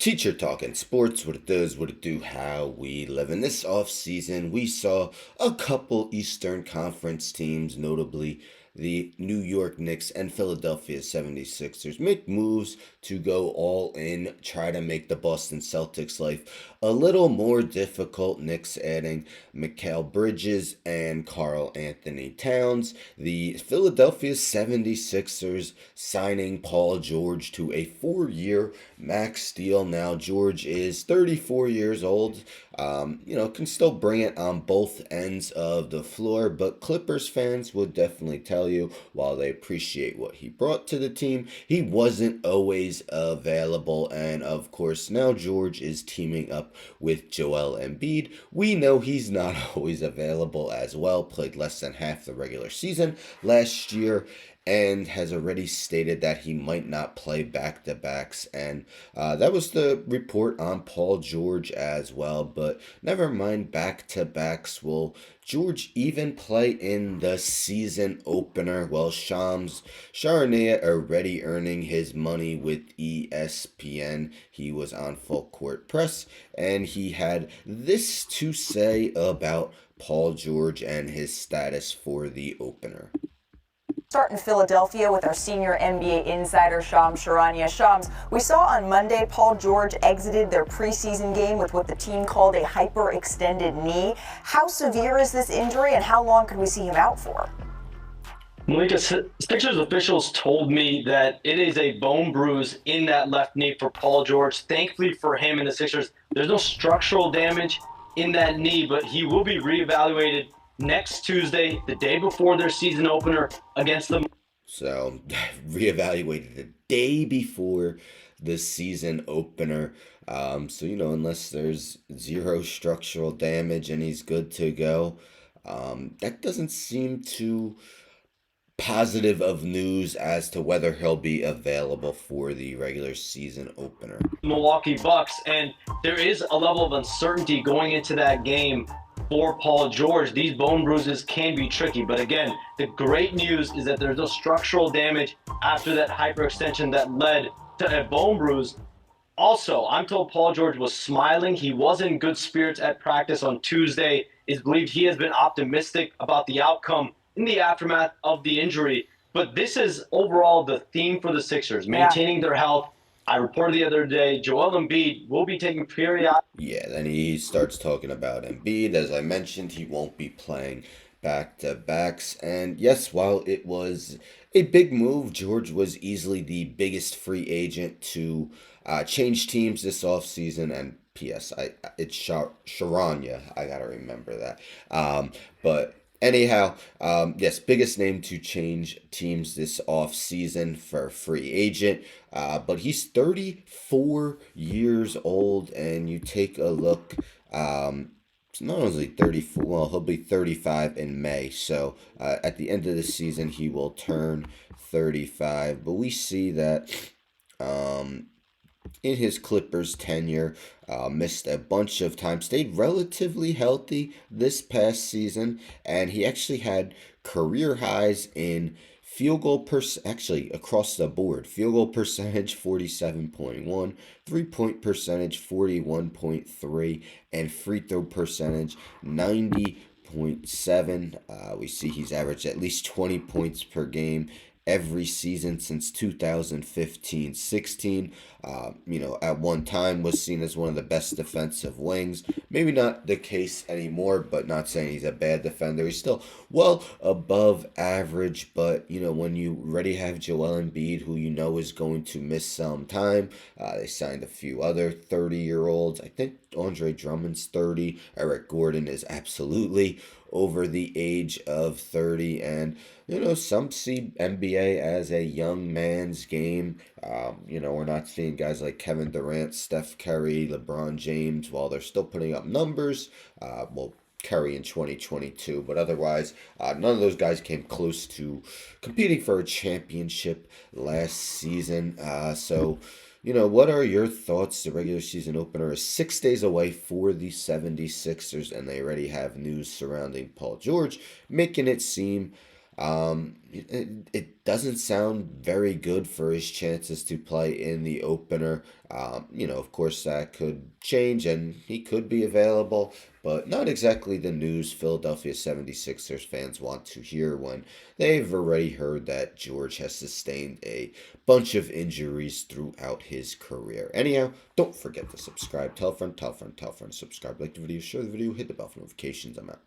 Teacher Talking Sports, what it does, what it do, how we live. In this off-season, we saw a couple Eastern Conference teams, notably the New York Knicks and Philadelphia 76ers, make moves to go all in, try to make the Boston Celtics life a little more difficult. Knicks adding Mikal Bridges and Karl Anthony Towns. The Philadelphia 76ers signing Paul George to a 4-year max deal. Now, George is 34 years old. Can still bring it on both ends of the floor, but Clippers fans would definitely tell you, while they appreciate what he brought to the team, he wasn't always available. And of course, now George is teaming up with Joel Embiid. We know he's not always available as well, played less than half the regular season last year, and has already stated that he might not play back-to-backs. And that was the report on Paul George as well. But never mind back-to-backs. Will George even play in the season opener? Well, Charania already earning his money with ESPN. He was on Full Court Press, and he had this to say about Paul George and his status for the opener. Start in Philadelphia with our senior NBA insider, Charania. Shams, we saw on Monday Paul George exited their preseason game with what the team called a hyperextended knee. How severe is this injury, and how long could we see him out for? Malika, Sixers officials told me that it is a bone bruise in that left knee for Paul George. Thankfully for him and the Sixers, there's no structural damage in that knee, but he will be reevaluated next Tuesday, the day before their season opener against them. So, reevaluated the day before the season opener. Unless there's zero structural damage and he's good to go, that doesn't seem too positive of news as to whether he'll be available for the regular season opener. Milwaukee Bucks, and there is a level of uncertainty going into that game for Paul George. These bone bruises can be tricky, but again, the great news is that there's no structural damage after that hyperextension that led to a bone bruise. Also, I'm told Paul George was smiling. He was in good spirits at practice on Tuesday. It's believed he has been optimistic about the outcome in the aftermath of the injury. But this is overall the theme for the Sixers, maintaining their health. I reported the other day, Joel Embiid will be taking periodic. Yeah, then he starts talking about Embiid. As I mentioned, he won't be playing back-to-backs. And yes, while it was a big move, George was easily the biggest free agent to change teams this offseason. And P.S., it's Charania. I got to remember that. But anyhow, yes, biggest name to change teams this offseason for free agent. But he's 34 years old, and you take a look, it's not only 34, well, he'll be 35 in May. So at the end of the season, he will turn 35. But we see that in his Clippers tenure, missed a bunch of time, stayed relatively healthy this past season, and he actually had career highs in field goal actually across the board. Field goal percentage 47.1, 3-point percentage 41.3, and free throw percentage 90.7. We see he's averaged at least 20 points per game every season since 2015-16. At one time was seen as one of the best defensive wings. Maybe not the case anymore, but not saying he's a bad defender. He's still well above average, but when you already have Joel Embiid, who is going to miss some time, they signed a few other 30-year-olds. I think Andre Drummond's 30. Eric Gordon is absolutely over the age of 30, and some see NBA as a young man's game. We're not seeing guys like Kevin Durant, Steph Curry, LeBron James, while they're still putting up numbers. Curry in 2022, but otherwise, none of those guys came close to competing for a championship last season. What are your thoughts? The regular season opener is 6 days away for the 76ers, and they already have news surrounding Paul George, making it seem It doesn't sound very good for his chances to play in the opener. Of course, that could change and he could be available, but not exactly the news Philadelphia 76ers fans want to hear when they've already heard that George has sustained a bunch of injuries throughout his career. Anyhow, don't forget to subscribe. Tell a friend, tell a friend, tell a friend, subscribe, like the video, share the video, hit the bell for notifications. I'm out.